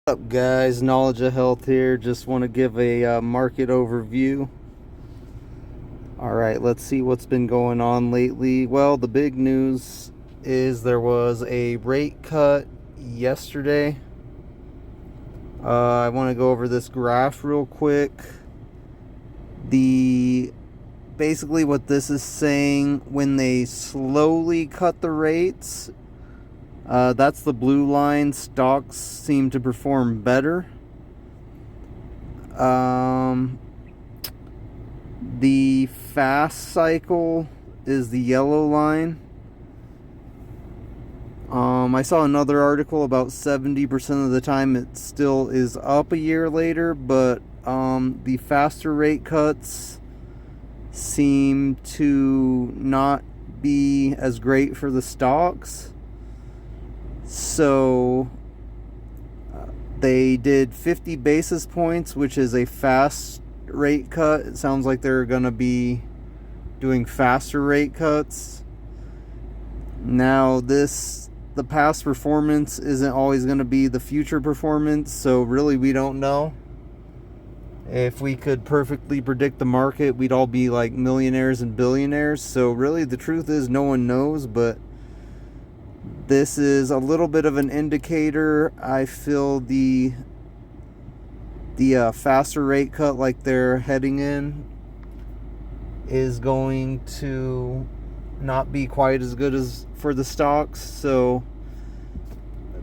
What's up, guys? Knowledge of Health here. Just want to give a market overview. All right, let's see what's been going on lately. Well, the big news is there was a rate cut yesterday. I want to go over this graph real quick. Basically what this is saying, when they slowly cut the rates, that's the blue line. Stocks seem to perform better. The fast cycle is the yellow line. I saw another article about 70% of the time it still is up a year later, but the faster rate cuts seem to not be as great for the stocks. So they did 50 basis points, which is a fast rate cut. It sounds like they're going to be doing faster rate cuts. Now, the past performance isn't always going to be the future performance, so really we don't know. If we could perfectly predict the market, we'd all be like millionaires and billionaires. So really the truth is no one knows, but this is a little bit of an indicator. I feel the faster rate cut like they're heading in is going to not be quite as good as for the stocks. So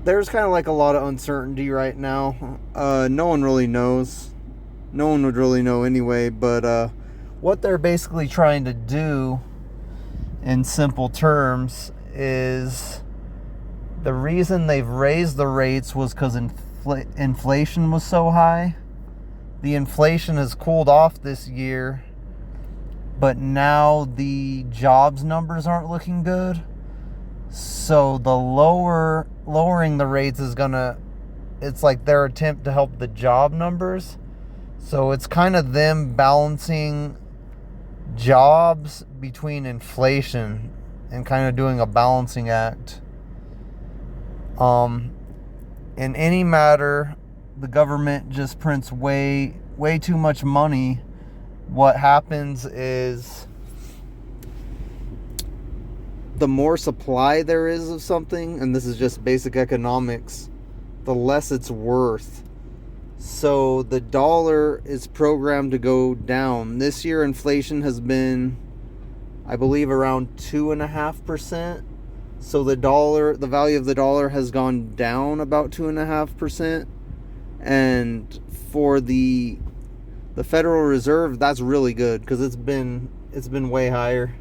there's kind of like a lot of uncertainty right now. No one really knows. No one would really know anyway, but what they're basically trying to do in simple terms is, the reason they've raised the rates was because inflation was so high. The inflation has cooled off this year, but now the jobs numbers aren't looking good. So the lowering the rates is it's like their attempt to help the job numbers. So it's kind of them balancing jobs between inflation and kind of doing a balancing act. In any matter, the government just prints way too much money. What happens is, the more supply there is of something, and this is just basic economics, the less it's worth. So the dollar is programmed to go down. This year inflation has been, I believe, around 2.5%. So the value of the dollar has gone down about 2.5%. And for the Federal Reserve, that's really good, because it's been way higher.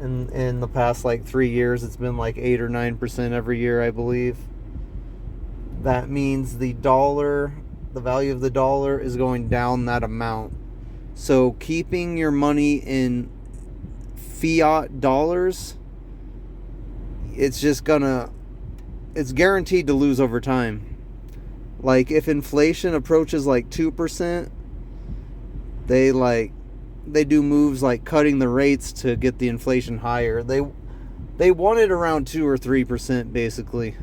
In the past like 3 years, it's been like 8 or 9% every year, I believe. That means the value of the dollar is going down that amount. So keeping your money in fiat dollars, it's guaranteed to lose over time. Like, if inflation approaches like 2%, they do moves like cutting the rates to get the inflation higher. They want it around 2 or 3% basically.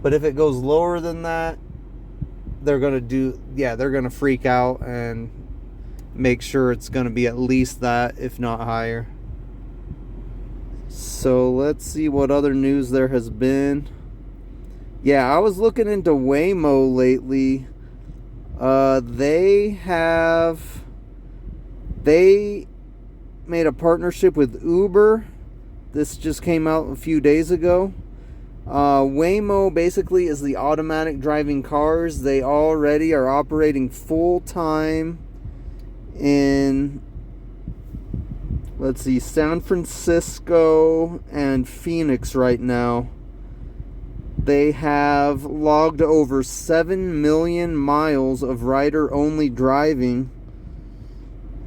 But if it goes lower than that, they're going to freak out and make sure it's going to be at least that, if not higher. So let's see what other news there has been. Yeah, I was looking into Waymo lately. They made a partnership with Uber. This just came out a few days ago. Waymo basically is the automatic driving cars. They already are operating full time in, San Francisco and Phoenix right now. They have logged over 7 million miles of rider-only driving.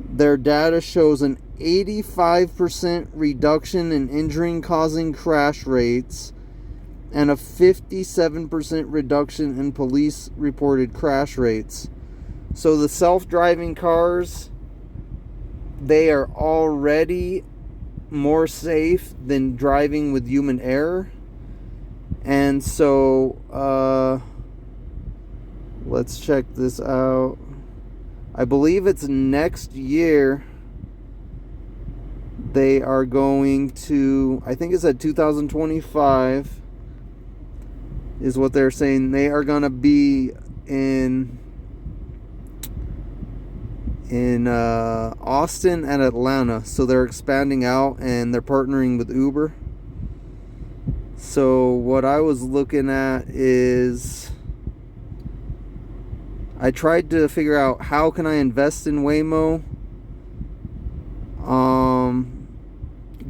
Their data shows an 85% reduction in injury-causing crash rates and a 57% reduction in police-reported crash rates. So the self-driving cars, they are already more safe than driving with human error. And so let's check this out. I believe it's next year they are going to, I think it's at 2025 is what they're saying. They are going to be in Austin and Atlanta. So they're expanding out and they're partnering with Uber. So what I was looking at is, I tried to figure out how can I invest in Waymo.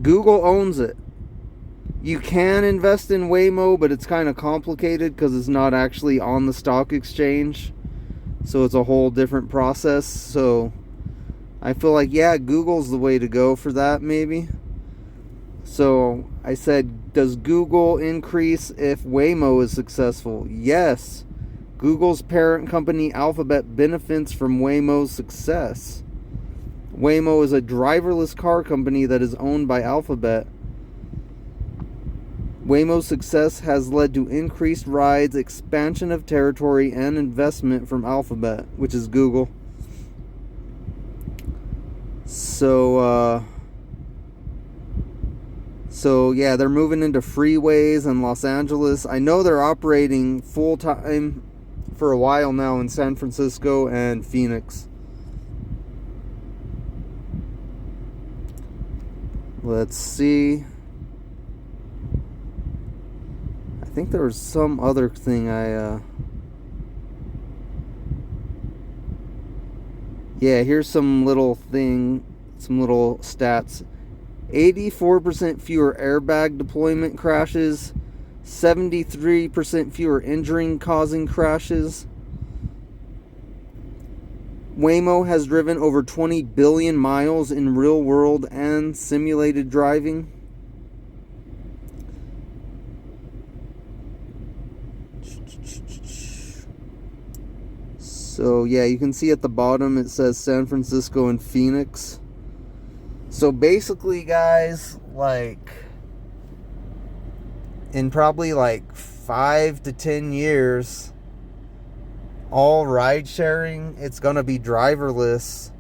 Google owns it. You can invest in Waymo, but it's kind of complicated because it's not actually on the stock exchange. So it's a whole different process. So I feel like, yeah, Google's the way to go for that, maybe. So I said, does Google increase if Waymo is successful? Yes. Google's parent company Alphabet benefits from Waymo's success. Waymo is a driverless car company that is owned by Alphabet. Waymo's success has led to increased rides, expansion of territory, and investment from Alphabet, which is Google. So yeah, they're moving into freeways in Los Angeles. I know they're operating full-time for a while now in San Francisco and Phoenix. Let's see. I think there was some other thing yeah, here's some little stats. 84% fewer airbag deployment crashes, 73% fewer injury-causing crashes. Waymo has driven over 20 billion miles in real-world and simulated driving. So yeah, you can see at the bottom it says San Francisco and Phoenix. So basically, guys, like in probably like 5 to 10 years, all ride sharing, it's gonna be driverless,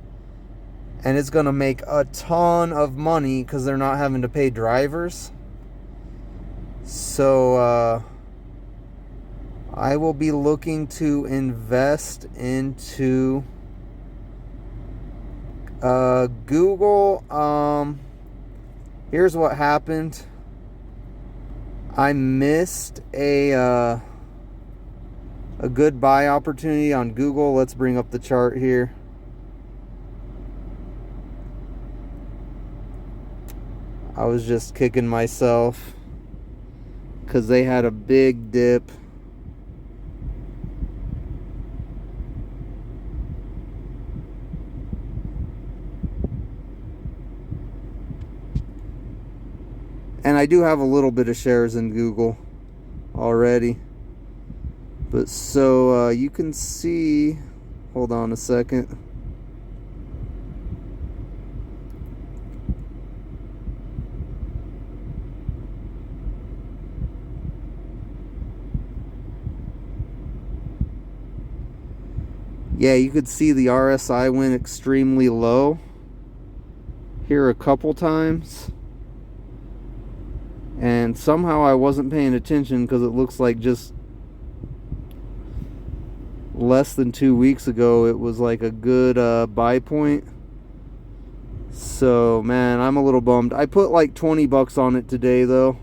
and it's gonna make a ton of money because they're not having to pay drivers. So I will be looking to invest into Google. Here's what happened. I missed a good buy opportunity on Google. Let's bring up the chart here. I was just kicking myself because they had a big dip. And I do have a little bit of shares in Google already. But so you can see, hold on a second. Yeah, you could see the RSI went extremely low here a couple times. And somehow I wasn't paying attention because it looks like just less than 2 weeks ago it was like a good buy point. So man, I'm a little bummed. I put like 20 bucks on it today though.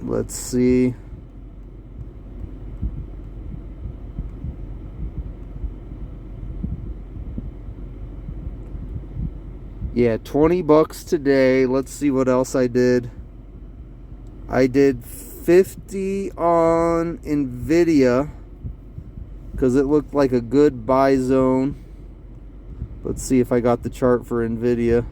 Let's see. Yeah, 20 bucks today. Let's see what else I did. I did 50 on NVDA because it looked like a good buy zone. Let's see if I got the chart for NVIDIA.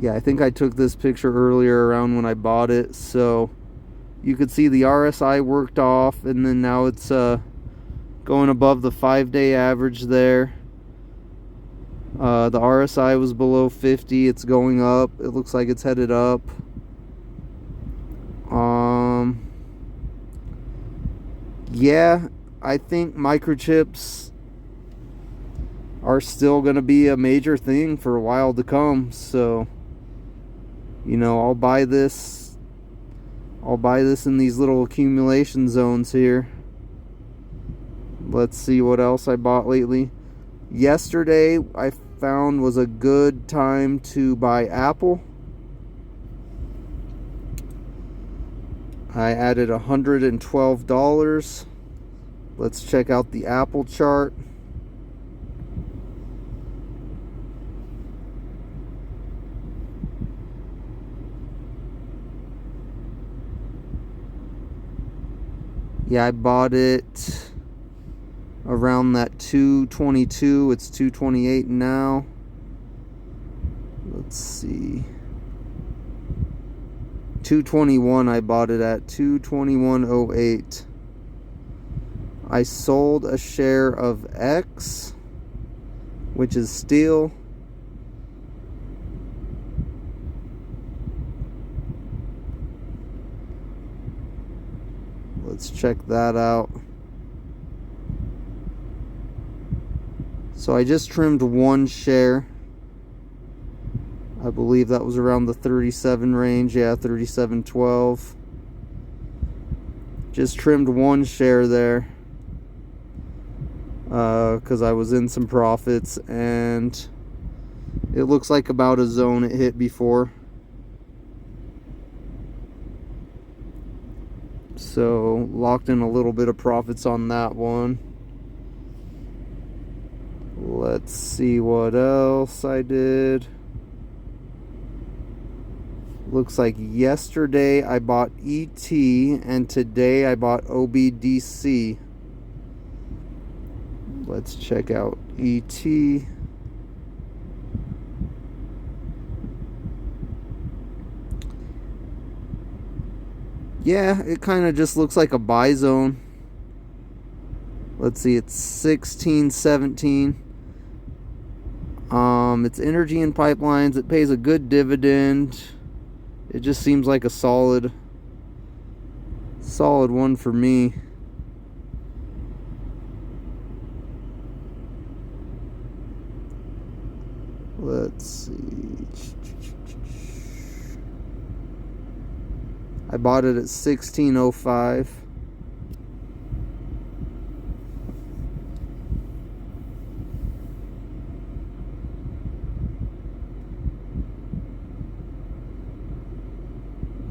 Yeah, I think I took this picture earlier around when I bought it. So you could see the RSI worked off, and then now it's going above the 5-day average there. The RSI was below 50. It's going up. It looks like it's headed up. Yeah, I think microchips are still going to be a major thing for a while to come. So, you know, I'll buy this in these little accumulation zones here. Let's see what else I bought lately. Yesterday I found was a good time to buy Apple. I added $112. Let's check out the Apple chart. Yeah, I bought it around that 222. It's 228 now. Let's see. 221 I bought it at 221.08. I sold a share of X, which is steel. Let's check that out. So I just trimmed one share. I believe that was around the 37 range. Yeah, 37.12. Just trimmed one share there because I was in some profits, and it looks like about a zone it hit before. So locked in a little bit of profits on that one. Let's see what else I did. Looks like yesterday I bought ET and today I bought OBDC. Let's check out ET. Yeah, it kind of just looks like a buy zone. Let's see, it's 16.17. It's energy and pipelines. It pays a good dividend. It just seems like a solid one for me. Let's see. I bought it at 16.05.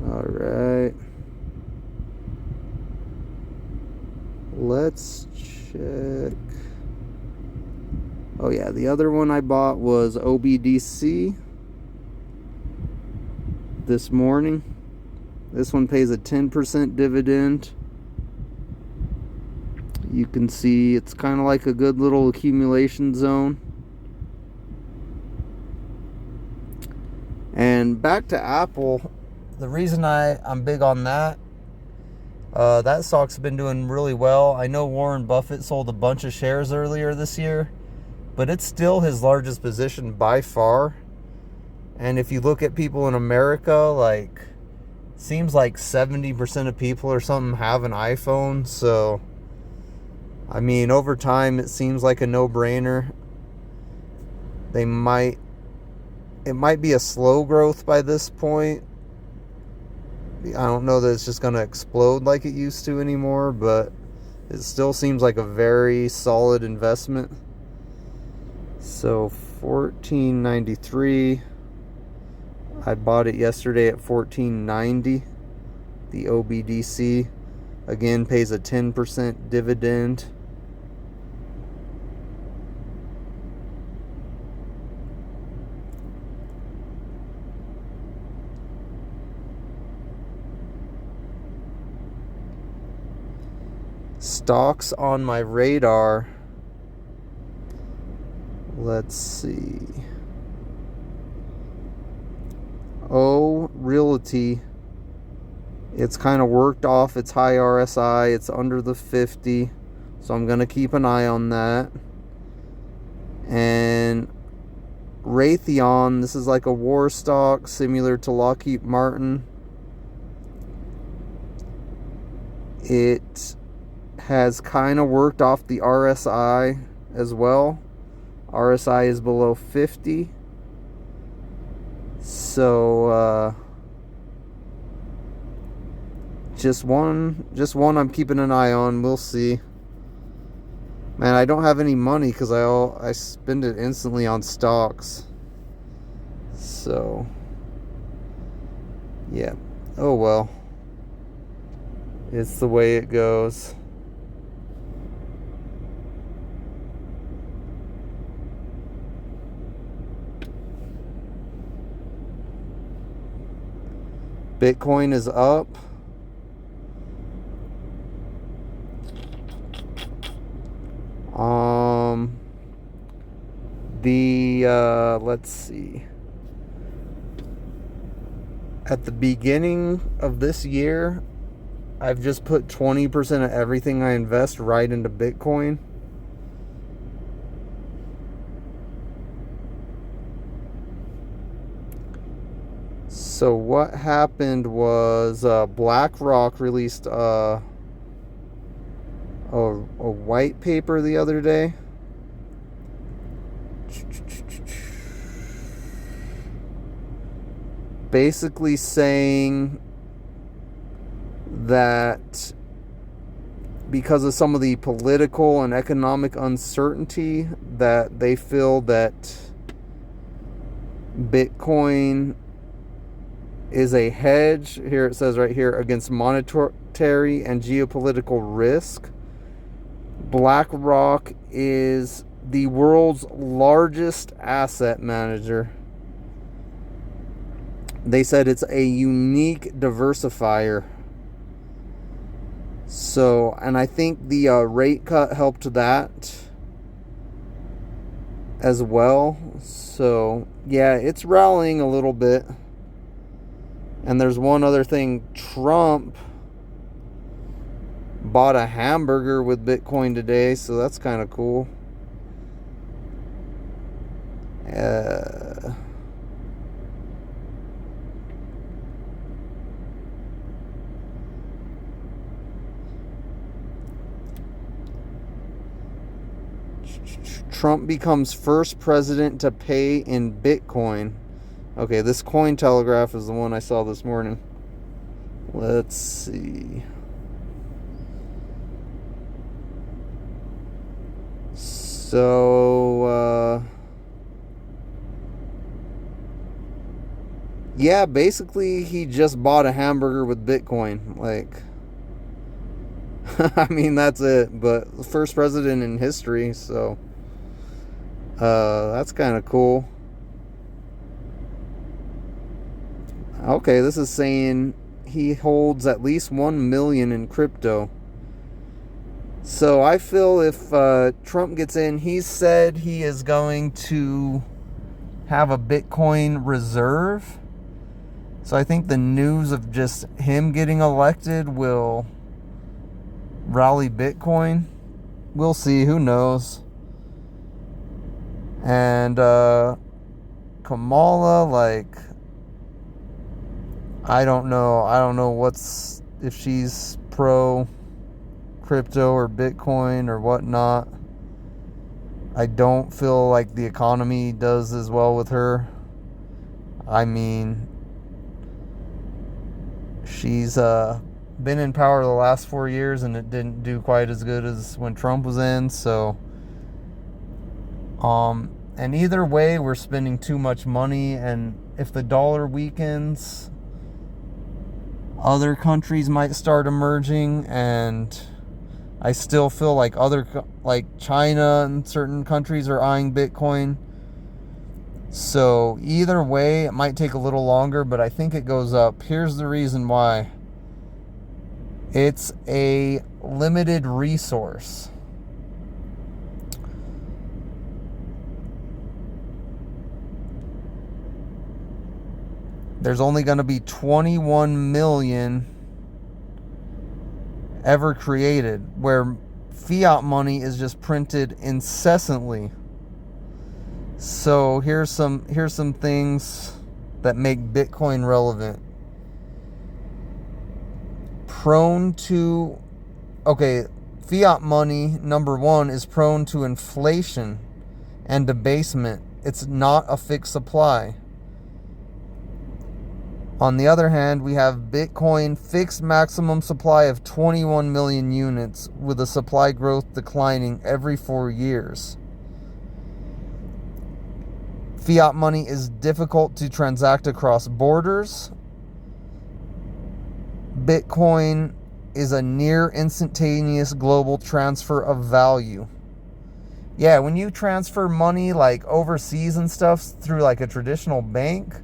Alright. Let's check. Oh yeah, the other one I bought was OBDC this morning. This one pays a 10% dividend. You can see it's kind of like a good little accumulation zone. And back to Apple, the reason I'm big on that stock's been doing really well. I know Warren Buffett sold a bunch of shares earlier this year, but it's still his largest position by far. And if you look at people in America, like, seems like 70% of people or something have an iPhone. So, I mean, over time, it seems like a no-brainer. It might be a slow growth by this point. I don't know that it's just going to explode like it used to anymore, but it still seems like a very solid investment. So $14.93. I bought it yesterday at $14.90. The OBDC again pays a 10% dividend. Stocks on my radar. Let's see. O Realty. It's kind of worked off its high RSI. It's under the 50. So I'm going to keep an eye on that. And Raytheon, this is like a war stock similar to Lockheed Martin. It has kind of worked off the RSI as well. RSI is below 50. So just one I'm keeping an eye on. We'll see. Man, I don't have any money because I spend it instantly on stocks. So yeah. Oh well. It's the way it goes. Bitcoin is up. Let's see. At the beginning of this year, I've just put 20% of everything I invest right into Bitcoin. So what happened was BlackRock released a white paper the other day. Basically saying that because of some of the political and economic uncertainty, that they feel that Bitcoin is a hedge, here it says right here, against monetary and geopolitical risk. BlackRock is the world's largest asset manager. They said it's a unique diversifier. So, and I think the rate cut helped that as well. So, yeah, it's rallying a little bit. And there's one other thing. Trump bought a hamburger with Bitcoin today, so that's kind of cool. Trump becomes first president to pay in Bitcoin. Okay, this Cointelegraph is the one I saw this morning. Let's see. So, yeah, basically he just bought a hamburger with Bitcoin. Like, I mean, that's it. But the first president in history, so that's kind of cool. Okay, this is saying he holds at least 1 million in crypto. So I feel if Trump gets in, he said he is going to have a Bitcoin reserve. So I think the news of just him getting elected will rally Bitcoin. We'll see, who knows. And Kamala, like, I don't know what's, if she's pro crypto or Bitcoin or whatnot. I don't feel like the economy does as well with her. I mean, she's been in power the last 4 years and it didn't do quite as good as when Trump was in. So and either way, we're spending too much money, and if the dollar weakens, other countries might start emerging, and I still feel like like China and certain countries are eyeing Bitcoin. So either way, it might take a little longer, but I think it goes up. Here's the reason why. It's a limited resource. There's only going to be 21 million ever created, where fiat money is just printed incessantly. So here's some things that make Bitcoin relevant. Fiat money, number one, is prone to inflation and debasement. It's not a fixed supply. On the other hand, we have Bitcoin fixed maximum supply of 21 million units, with a supply growth declining every 4 years. Fiat money is difficult to transact across borders. Bitcoin is a near instantaneous global transfer of value. Yeah, when you transfer money like overseas and stuff through like a traditional bank,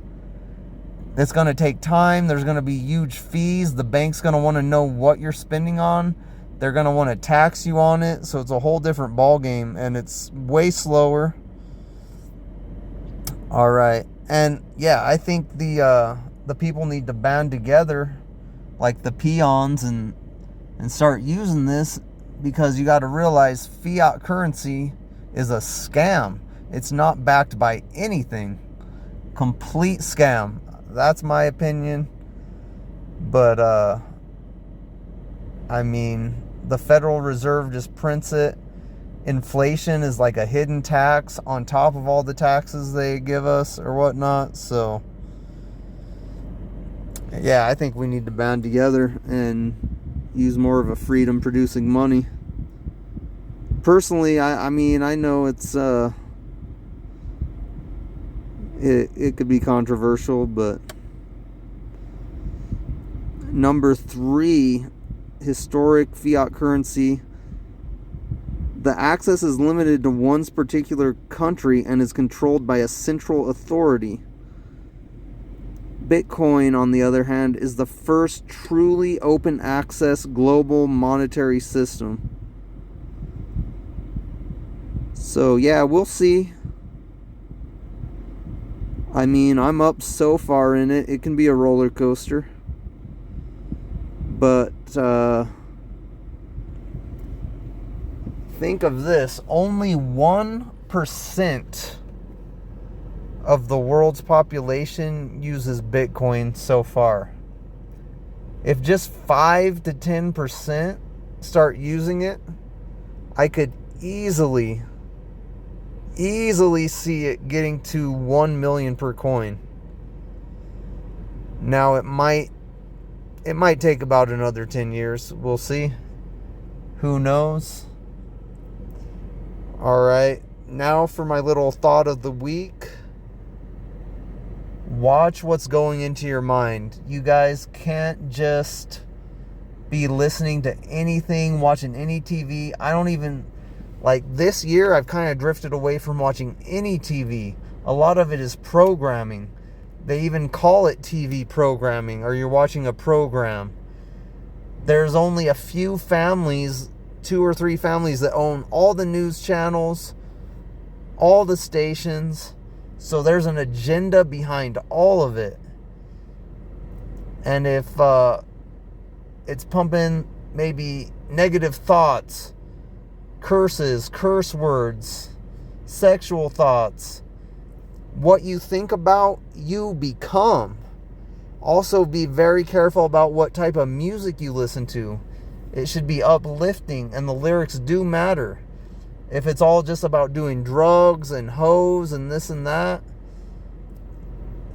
it's going to take time. There's going to be huge fees. The bank's going to want to know what you're spending on. They're going to want to tax you on it. So it's a whole different ball game, and it's way slower. All right. And yeah, I think the people need to band together, like the peons, and start using this, because you got to realize fiat currency is a scam. It's not backed by anything. Complete scam. That's my opinion. But I mean, the Federal Reserve just prints it. Inflation is like a hidden tax on top of all the taxes they give us or whatnot. So yeah, I think we need to band together and use more of a freedom producing money. Personally, I mean, I know it's it could be controversial, but number 3, historic fiat currency. The access is limited to one's particular country and is controlled by a central authority. Bitcoin, on the other hand, is the first truly open access global monetary system. So yeah, we'll see. I mean, I'm up so far in it. It can be a roller coaster. But think of this. Only 1% of the world's population uses Bitcoin so far. If just 5 to 10% start using it, I could easily see it getting to 1 million per coin. Now it might take about another 10 years. We'll see. Who knows? All right. Now for my little thought of the week. Watch what's going into your mind. You guys can't just be listening to anything, watching any TV. I don't even, like, this year I've kind of drifted away from watching any TV. A lot of it is programming. They even call it TV programming, or you're watching a program. There's only a few families, 2 or 3 families, that own all the news channels, all the stations. So there's an agenda behind all of it. And if it's pumping maybe negative thoughts, curses, curse words, sexual thoughts, what you think about, you become. Also, be very careful about what type of music you listen to. It should be uplifting, and the lyrics do matter. If it's all just about doing drugs and hoes and this and that,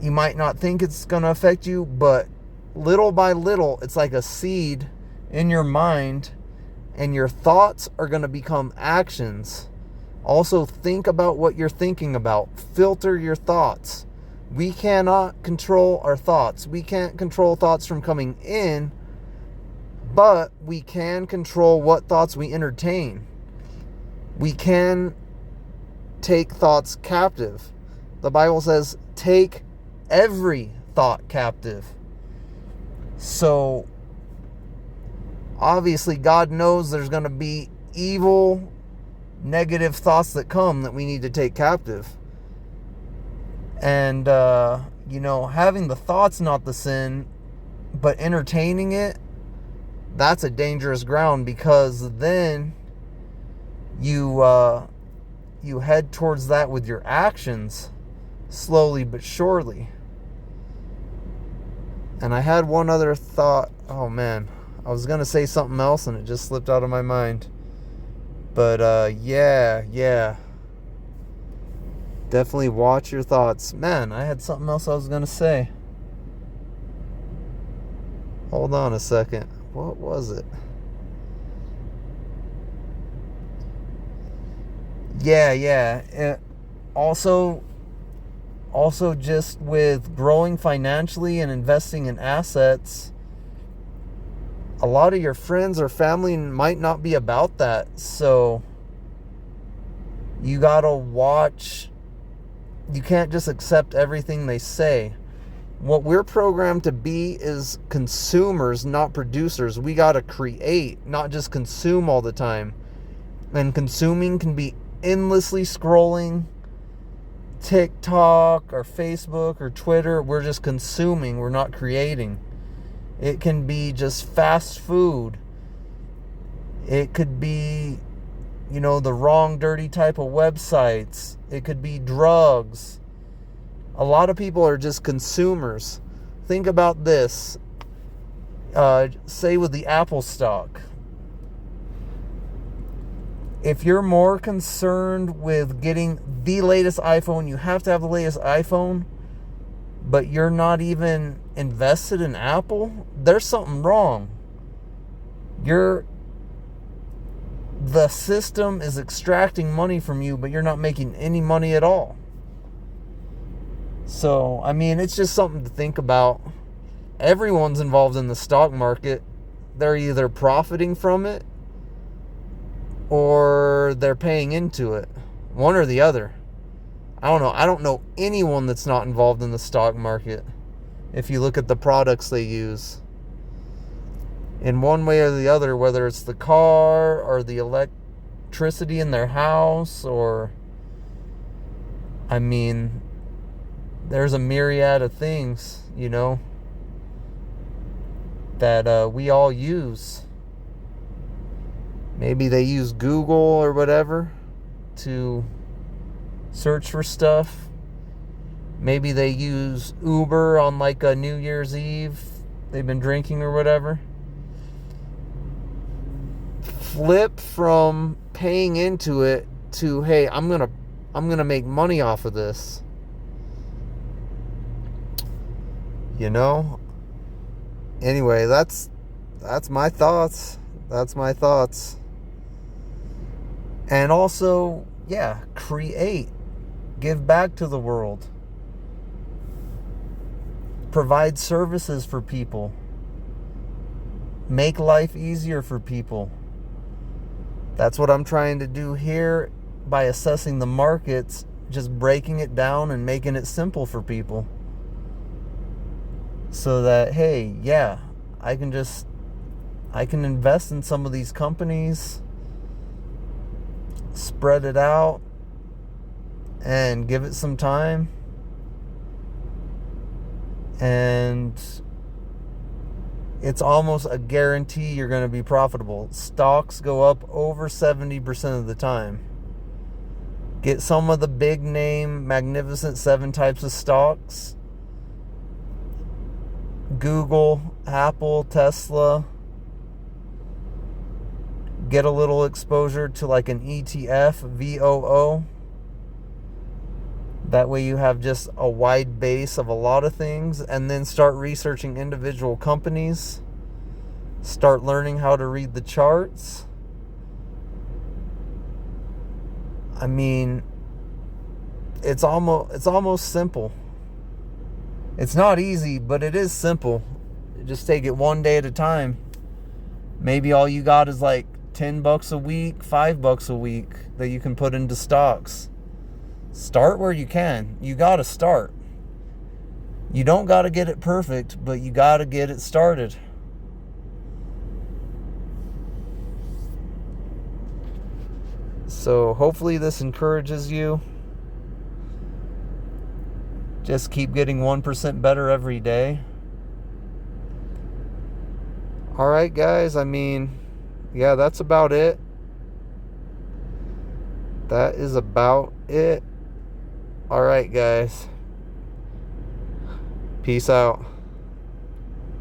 you might not think it's going to affect you, but little by little, it's like a seed in your mind, and your thoughts are going to become actions. Also, think about what you're thinking about. Filter your thoughts. We cannot control our thoughts. We can't control thoughts from coming in, but we can control what thoughts we entertain. We can take thoughts captive. The Bible says, take every thought captive. So, obviously, God knows there's going to be evil, negative thoughts that come that we need to take captive. And, having the thoughts not the sin, but entertaining it, that's a dangerous ground, because then you head towards that with your actions, slowly but surely. And I had one other thought. Oh man, I was gonna say something else and it just slipped out of my mind. But yeah. Definitely watch your thoughts. Man, I had something else I was gonna say. Hold on a second. What was it? Yeah. Also, just with growing financially and investing in assets, a lot of your friends or family might not be about that. So you gotta watch. You can't just accept everything they say. What we're programmed to be is consumers, not producers. We gotta create, not just consume all the time. And consuming can be endlessly scrolling TikTok or Facebook or Twitter. We're just consuming, we're not creating. It can be just fast food. It could be, the wrong, dirty type of websites. It could be drugs. A lot of people are just consumers. Think about this. Say with the Apple stock. If you're more concerned with getting the latest iPhone, you have to have the latest iPhone, but you're not even invested in Apple, there's something wrong. The system is extracting money from you, but you're not making any money at all. So, it's just something to think about. Everyone's involved in the stock market. They're either profiting from it or they're paying into it. One or the other. I don't know. I don't know anyone that's not involved in the stock market if you look at the products they use. In one way or the other, whether it's the car or the electricity in their house or... there's a myriad of things, that we all use. Maybe they use Google or whatever to search for stuff. Maybe they use Uber on like a New Year's Eve. They've been drinking or whatever. Flip from paying into it to, hey, I'm gonna make money off of this. Anyway, that's my thoughts. And also, create. Give back to the world. Provide services for people. Make life easier for people. That's what I'm trying to do here by assessing the markets, just breaking it down and making it simple for people. So that, hey, I can invest in some of these companies, spread it out, and give it some time. And it's almost a guarantee you're going to be profitable. Stocks go up over 70% of the time. Get some of the big name, magnificent 7 types of stocks. Google, Apple, Tesla. Get a little exposure to like an ETF, VOO. That way you have just a wide base of a lot of things, and then start researching individual companies. Start learning how to read the charts. It's almost simple. It's not easy, but it is simple. Just take it one day at a time. Maybe all you got is like $10 a week, $5 a week that you can put into stocks. Start where you can. You got to start. You don't got to get it perfect, but you got to get it started. So hopefully this encourages you. Just keep getting 1% better every day. All right, guys. That's about it. that is about it. All right, guys. Peace out.